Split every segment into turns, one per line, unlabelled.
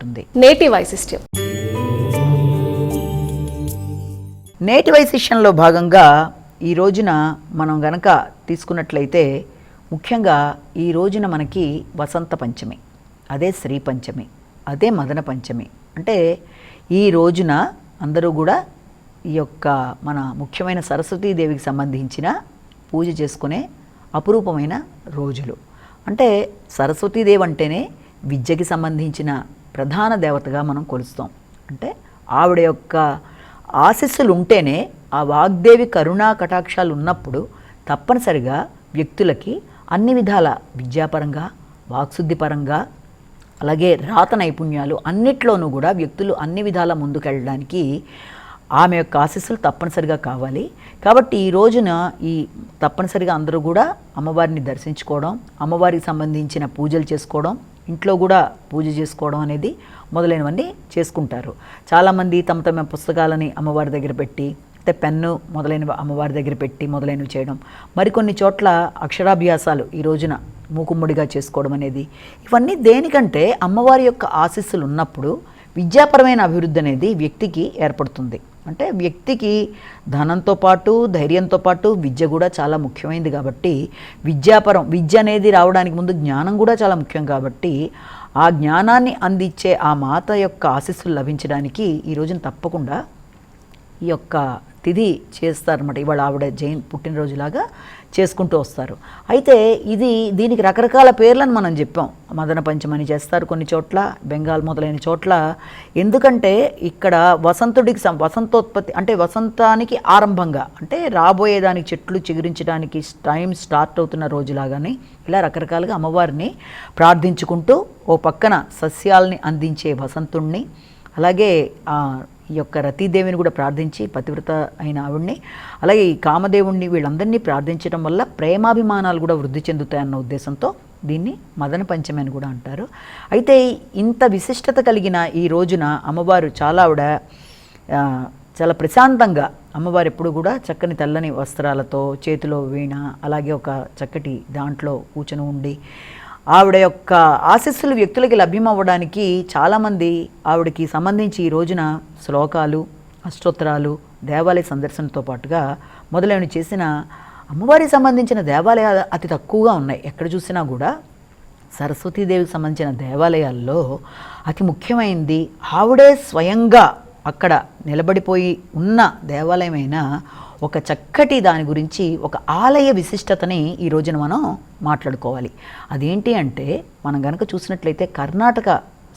ఉంటుంది.
నేటి వైశిష్ట్యం.
నేటి వైశిష్యంలో భాగంగా ఈ రోజున మనం గనక తీసుకున్నట్లయితే ముఖ్యంగా ఈ రోజున మనకి వసంత పంచమి, అదే శ్రీ పంచమి, అదే మదన పంచమి. అంటే ఈ రోజున అందరూ కూడా ఈ యొక్క మన ముఖ్యమైన సరస్వతీదేవికి సంబంధించిన పూజ చేసుకునే అపురూపమైన రోజులు. అంటే సరస్వతీదేవి అంటేనే విద్యకి సంబంధించిన ప్రధాన దేవతగా మనం కొలుస్తాం. అంటే ఆవిడ యొక్క ఆశీస్సులు ఉంటేనే, ఆ వాగ్దేవి కరుణా కటాక్షాలు ఉన్నప్పుడు తప్పనిసరిగా వ్యక్తులకి అన్ని విధాల విద్యాపరంగా, వాక్శుద్ధిపరంగా, అలాగే రాత నైపుణ్యాలు అన్నిట్లోనూ కూడా వ్యక్తులు అన్ని విధాల ముందుకెళ్ళడానికి ఆమె యొక్క ఆశీస్సులు తప్పనిసరిగా కావాలి. కాబట్టి ఈ రోజున తప్పనిసరిగా అందరూ కూడా అమ్మవారిని దర్శించుకోవడం, అమ్మవారికి సంబంధించిన పూజలు చేసుకోవడం, ఇంట్లో కూడా పూజ చేసుకోవడం అనేది మొదలైనవన్నీ చేసుకుంటారు. చాలామంది తమ తమ పుస్తకాలని అమ్మవారి దగ్గర పెట్టి, అంటే పెన్ను మొదలైనవి అమ్మవారి దగ్గర పెట్టి మొదలైనవి చేయడం, మరికొన్ని చోట్ల అక్షరాభ్యాసాలు ఈ రోజున మూకుమ్మడిగా చేసుకోవడం అనేది, ఇవన్నీ దేనికంటే అమ్మవారి యొక్క ఆశీస్సులు ఉన్నప్పుడు విద్యాపరమైన అభివృద్ధి అనేది వ్యక్తికి ఏర్పడుతుంది. అంటే వ్యక్తికి ధనంతో పాటు, ధైర్యంతో పాటు విద్య కూడా చాలా ముఖ్యమైనది. కాబట్టి విద్య అనేది రావడానికి ముందు జ్ఞానం కూడా చాలా ముఖ్యం. కాబట్టి ఆ జ్ఞానాన్ని అందించే ఆ మాత యొక్క ఆశీస్సులు లభించడానికి ఈ రోజున తప్పకుండా ఈ యొక్క తిథి చేస్తారన్నమాట. ఇవాళ ఆవిడ పుట్టినరోజులాగా చేసుకుంటూ వస్తారు. అయితే దీనికి రకరకాల పేర్లను మనం చెప్పాం. మదన పంచమని చేస్తారు కొన్ని చోట్ల, బెంగాల్ మొదలైన చోట్ల. ఎందుకంటే ఇక్కడ వసంతోత్పత్తి అంటే వసంతానికి ఆరంభంగా, అంటే రాబోయేదానికి చెట్లు చిగురించడానికి టైం స్టార్ట్ అవుతున్న రోజులాగానే ఇలా రకరకాలుగా అమ్మవారిని ప్రార్థించుకుంటూ ఓ పక్కన సస్యాల్ని అందించే వసంతుణ్ణి, అలాగే ఈ యొక్క రతీదేవిని కూడా ప్రార్థించి, పతివ్రత అయిన ఆవిడ్ని, అలాగే ఈ కామదేవుణ్ణి, వీళ్ళందరినీ ప్రార్థించడం వల్ల ప్రేమాభిమానాలు కూడా వృద్ధి చెందుతాయన్న ఉద్దేశంతో దీన్ని మదన పంచమి అని కూడా అంటారు. అయితే ఇంత విశిష్టత కలిగిన ఈ రోజున అమ్మవారు చాలా ప్రశాంతంగా, అమ్మవారు ఎప్పుడు కూడా చక్కని తెల్లని వస్త్రాలతో, చేతిలో వీణ, అలాగే ఒక చక్కటి దాంట్లో కూర్చొని ఉండి ఆవిడ యొక్క ఆశీస్సులు వ్యక్తులకి లభ్యమవ్వడానికి చాలామంది ఆవిడకి సంబంధించి ఈ రోజున శ్లోకాలు, అష్టోత్తరాలు, దేవాలయ సందర్శనతో పాటుగా మొదలైనవి చేసిన అమ్మవారికి సంబంధించిన దేవాలయాలు అతి తక్కువగా ఉన్నాయి. ఎక్కడ చూసినా కూడా సరస్వతీదేవికి సంబంధించిన దేవాలయాల్లో అతి ముఖ్యమైనది ఆవిడే స్వయంగా అక్కడ నిలబడిపోయి ఉన్న దేవాలయమైన ఒక చక్కటి దాని గురించి, ఒక ఆలయ విశిష్టతని ఈ రోజున మనం మాట్లాడుకోవాలి. అదేంటి అంటే, మనం కనుక చూసినట్లయితే కర్ణాటక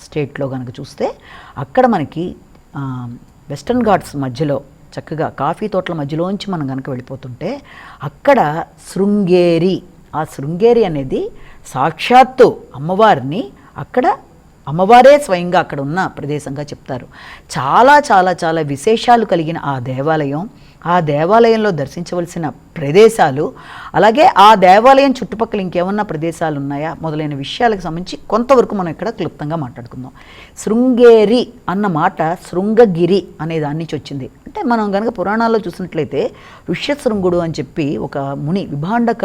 స్టేట్లో కనుక చూస్తే అక్కడ మనకి వెస్టర్న్ ఘాట్స్ మధ్యలో చక్కగా కాఫీ తోటల మధ్యలోంచి మనం కనుక వెళ్ళిపోతుంటే అక్కడ శృంగేరి, ఆ శృంగేరి అనేది సాక్షాత్తు అమ్మవారిని అక్కడ అమ్మవారే స్వయంగా అక్కడ ఉన్న ప్రదేశంగా చెప్తారు. చాలా చాలా చాలా విశేషాలు కలిగిన ఆ దేవాలయం, ఆ దేవాలయంలో దర్శించవలసిన ప్రదేశాలు, అలాగే ఆ దేవాలయం చుట్టుపక్కల ఇంకేమన్నా ప్రదేశాలు ఉన్నాయా మొదలైన విషయాలకు సంబంధించి కొంతవరకు మనం ఇక్కడ క్లుప్తంగా మాట్లాడుకుందాం. శృంగేరి అన్న మాట శృంగగిరి అనే దాని నుంచి వచ్చింది. అంటే మనం కనుక పురాణాల్లో చూసినట్లయితే ఋష్యశృంగుడు అని చెప్పి ఒక ముని, విభాండక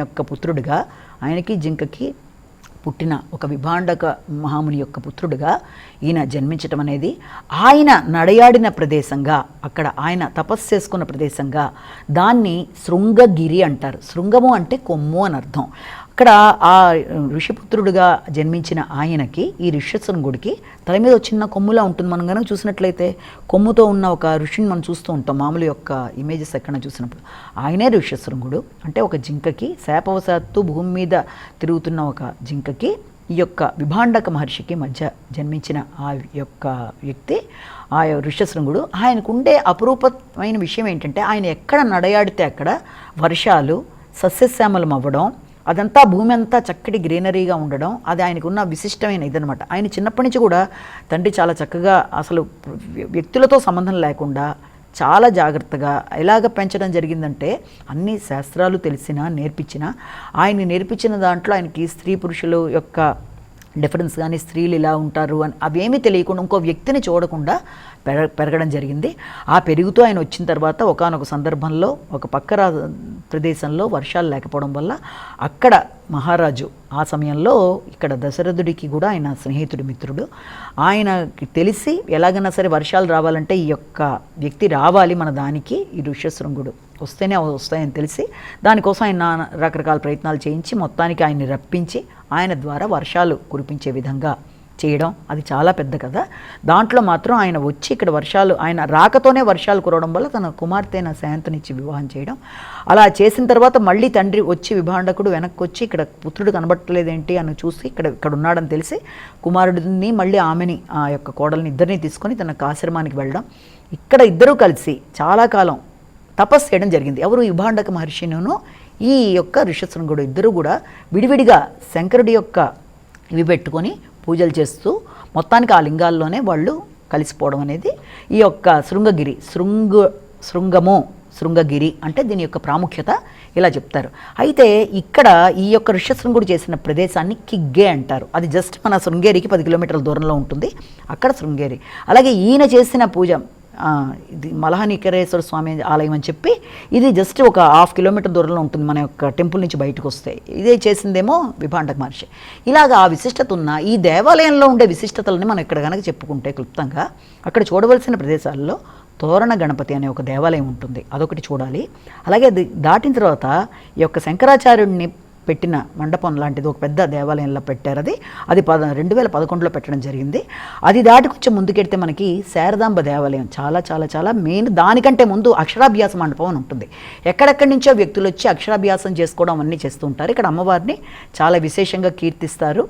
యొక్క పుత్రుడిగా, ఆయనకి జింకకి పుట్టిన ఒక విభాండక మహాముని యొక్క పుత్రుడిగా ఈయన జన్మించటం అనేది, ఆయన నడయాడిన ప్రదేశంగా, అక్కడ ఆయన తపస్సు చేసుకున్న ప్రదేశంగా దాన్ని శృంగగిరి అంటారు. శృంగము అంటే కొమ్ము అని అర్థం. అక్కడ ఆ ఋషిపుత్రుడిగా జన్మించిన ఆయనకి, ఈ ఋష్యశృంగుడికి తల మీద చిన్న కొమ్ములా ఉంటుంది. మనం కనుక చూసినట్లయితే కొమ్ముతో ఉన్న ఒక ఋషిని మనం చూస్తూ ఉంటాం మామూలు యొక్క ఇమేజెస్ ఎక్కడ చూసినప్పుడు. ఆయనే ఋష్యశృంగుడు. అంటే ఒక జింకకి, శాపవశాత్తు భూమి మీద తిరుగుతున్న ఒక జింకకి, ఈ యొక్క విభాండక మహర్షికి మధ్య జన్మించిన ఆ యొక్క వ్యక్తి ఆ ఋష్యశృంగుడు. ఆయనకుండే అపురూపమైన విషయం ఏంటంటే, ఆయన ఎక్కడ నడయాడితే అక్కడ వర్షాలు సస్యశ్యామలం అవ్వడం, అదంతా భూమి అంతా చక్కటి గ్రీనరీగా ఉండడం, అది ఆయనకున్న విశిష్టమైన ఇదనమాట. ఆయన చిన్నప్పటి నుంచి కూడా తండ్రి చాలా చక్కగా, అసలు వ్యక్తులతో సంబంధం లేకుండా చాలా జాగ్రత్తగా ఎలాగ పెంచడం జరిగిందంటే, అన్ని శాస్త్రాలు తెలిసినా నేర్పించినా, ఆయన్ని నేర్పించిన దాంట్లో ఆయనకి స్త్రీ పురుషుల యొక్క డిఫరెన్స్ కానీ స్త్రీలు ఇలా ఉంటారు అని అవేమీ తెలియకుండా ఇంకో వ్యక్తిని చూడకుండా పెరగడం జరిగింది. ఆ పెరుగుతూ ఆయన వచ్చిన తర్వాత ఒకానొక సందర్భంలో ఒక పక్క ప్రదేశంలో వర్షాలు లేకపోవడం వల్ల అక్కడ మహారాజు ఆ సమయంలో ఇక్కడ దశరథుడికి కూడా ఆయన స్నేహితుడు మిత్రుడు, ఆయనకి తెలిసి ఎలాగైనా సరే వర్షాలు రావాలంటే ఈ యొక్క వ్యక్తి రావాలి మన దానికి, ఈ ఋష్యశృంగుడు వస్తేనే వస్తాయని తెలిసి దానికోసం ఆయన రకరకాల ప్రయత్నాలు చేయించి మొత్తానికి ఆయన్ని రప్పించి ఆయన ద్వారా వర్షాలు కురిపించే విధంగా చేయడం. అది చాలా పెద్ద కథ. దాంట్లో మాత్రం ఆయన వచ్చి ఇక్కడ వర్షాలు, ఆయన రాకతోనే వర్షాలు కురవడం వల్ల తన కుమార్తె శాంతనిచ్చి వివాహం చేయడం. అలా చేసిన తర్వాత మళ్ళీ తండ్రి వచ్చి విభాండకుడు వెనక్కి వచ్చి ఇక్కడ పుత్రుడు కనబట్టలేదేంటి అని చూసి ఇక్కడ ఉన్నాడని తెలిసి కుమారుడిని మళ్ళీ ఆమెని ఆ యొక్క కోడల్ని ఇద్దరిని తీసుకొని తన ఆశ్రమానికి వెళ్ళడం. ఇక్కడ ఇద్దరూ కలిసి చాలా కాలం తపస్సు చేయడం జరిగింది. ఎవరు? విభాండక మహర్షిను ఈ యొక్క ఋష్యశృంగుడు ఇద్దరు కూడా విడివిడిగా శంకరుడి యొక్క ఇవి పెట్టుకొని పూజలు చేస్తూ మొత్తానికి ఆ లింగాల్లోనే వాళ్ళు కలిసిపోవడం అనేది ఈ యొక్క శృంగగిరి, శృంగగిరి అంటే దీని యొక్క ప్రాముఖ్యత ఇలా చెప్తారు. అయితే ఇక్కడ ఈ యొక్క ఋష్యశృంగుడు చేసిన ప్రదేశాన్ని కిగ్గే అంటారు. అది జస్ట్ మన శృంగేరికి 10 కిలోమీటర్ల దూరంలో ఉంటుంది, అక్కడ శృంగేరి. అలాగే ఈయన చేసిన పూజ ఇది మలహనికరేశ్వర స్వామి ఆలయం అని చెప్పి ఇది జస్ట్ ఒక 1/2 కిలోమీటర్ దూరంలో ఉంటుంది మన యొక్క టెంపుల్ నుంచి బయటకు వస్తే. ఇదే చేసిందేమో విభాండక మహర్షి. ఇలాగ ఆ విశిష్టత ఉన్న ఈ దేవాలయంలో ఉండే విశిష్టతలని మనం ఇక్కడ కనుక చెప్పుకుంటే క్లుప్తంగా అక్కడ చూడవలసిన ప్రదేశాల్లో తోరణ గణపతి అనే ఒక దేవాలయం ఉంటుంది, అదొకటి చూడాలి. అలాగే అది దాటిన తర్వాత ఈ యొక్క శంకరాచార్యుడిని పెట్టిన మండపం లాంటిది ఒక పెద్ద దేవాలయంలో పెట్టారు. అది 2011లో పెట్టడం జరిగింది. అది దాటి కొంచెం ముందుకెడితే మనకి శారదాంబ దేవాలయం చాలా చాలా చాలా మెయిన్. దానికంటే ముందు అక్షరాభ్యాస మండపం అని ఉంటుంది. ఎక్కడెక్కడి నుంచో వ్యక్తులు వచ్చి అక్షరాభ్యాసం చేసుకోవడం అన్నీ చేస్తూ ఉంటారు. ఇక్కడ అమ్మవారిని చాలా విశేషంగా కీర్తిస్తారు.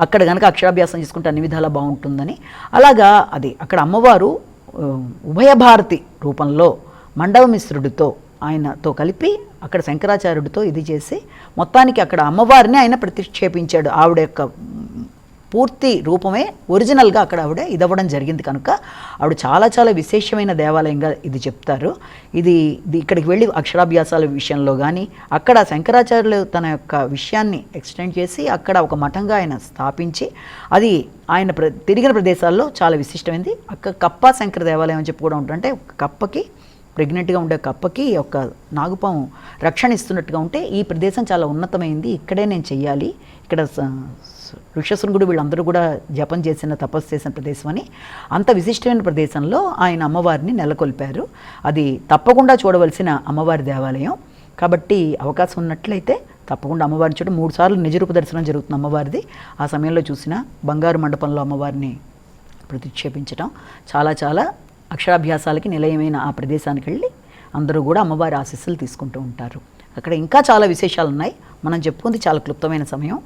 అక్కడ కనుక అక్షరాభ్యాసం చేసుకుంటే అన్ని విధాలా బాగుంటుందని. అలాగా అది అక్కడ అమ్మవారు ఉభయభారతి రూపంలో మండవమిశ్రుడితో ఆయనతో కలిపి అక్కడ శంకరాచార్యుడితో ఇది చేసి మొత్తానికి అక్కడ అమ్మవారిని ఆయన ప్రతిక్షేపించాడు. ఆవిడ యొక్క పూర్తి రూపమే ఒరిజినల్గా అక్కడ ఆవిడ ఇదవ్వడం జరిగింది. కనుక ఆవిడ చాలా చాలా విశేషమైన దేవాలయంగా ఇది చెప్తారు. ఇది ఇక్కడికి వెళ్ళి అక్షరాభ్యాసాల విషయంలో కానీ అక్కడ శంకరాచార్యులు తన యొక్క విషయాన్ని ఎక్స్టెండ్ చేసి అక్కడ ఒక మఠంగా ఆయన స్థాపించి అది ఆయన తిరిగిన ప్రదేశాల్లో చాలా విశిష్టమైంది. అక్కడ కప్ప శంకర దేవాలయం అని చెప్పి కూడా ఉంటుందంటే కప్పకి ప్రెగ్నెంట్గా ఉండే కప్పకి ఒక నాగుపాము రక్షణ ఇస్తున్నట్టుగా ఉంటే ఈ ప్రదేశం చాలా ఉన్నతమైంది, ఇక్కడే నేను చెయ్యాలి, ఇక్కడ ఋష్యశృంగుడు వీళ్ళందరూ కూడా జపం చేసిన తపస్సు చేసిన ప్రదేశం అని అంత విశిష్టమైన ప్రదేశంలో ఆయన అమ్మవారిని నెలకొల్పారు. అది తప్పకుండా చూడవలసిన అమ్మవారి దేవాలయం. కాబట్టి అవకాశం ఉన్నట్లయితే తప్పకుండా అమ్మవారిని చూడ 3 సార్లు నిజరూప దర్శనం జరుగుతుంది అమ్మవారిది. ఆ సమయంలో చూసిన బంగారు మండపంలో అమ్మవారిని ప్రతిక్షేపించడం చాలా చాలా అక్షరాభ్యాసాలకి నిలయమైన ఆ ప్రదేశానికి వెళ్ళి అందరూ కూడా అమ్మవారి ఆశీస్సులు తీసుకుంటూ ఉంటారు. అక్కడ ఇంకా చాలా విశేషాలు ఉన్నాయి, మనం చెప్పుకుంది చాలా క్లుప్తమైన సమయం.